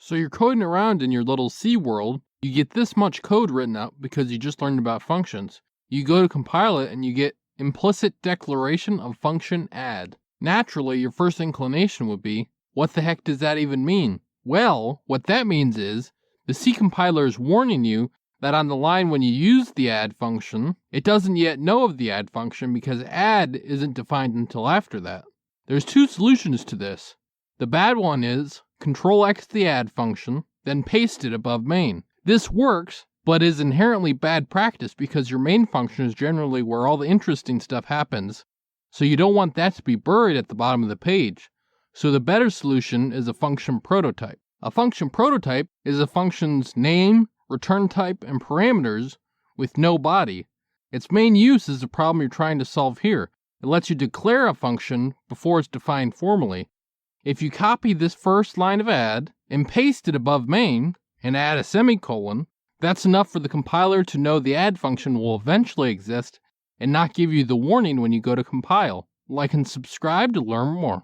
So you're coding around in your little C world, you get this much code written out because you just learned about functions. You go to compile it and you get implicit declaration of function add. Naturally, your first inclination would be, what the heck does that even mean? Well, what that means is, the C compiler is warning you that on the line when you use the add function, it doesn't yet know of the add function because add isn't defined until after that. There's two solutions to this. The bad one is, Control X the add function, then paste it above main. This works, but is inherently bad practice because your main function is generally where all the interesting stuff happens, so you don't want that to be buried at the bottom of the page. So the better solution is a function prototype. A function prototype is a function's name, return type, and parameters with no body. Its main use is the problem you're trying to solve here. It lets you declare a function before it's defined formally. If you copy this first line of add and paste it above main and add a semicolon, that's enough for the compiler to know the add function will eventually exist and not give you the warning when you go to compile. Like and subscribe to learn more.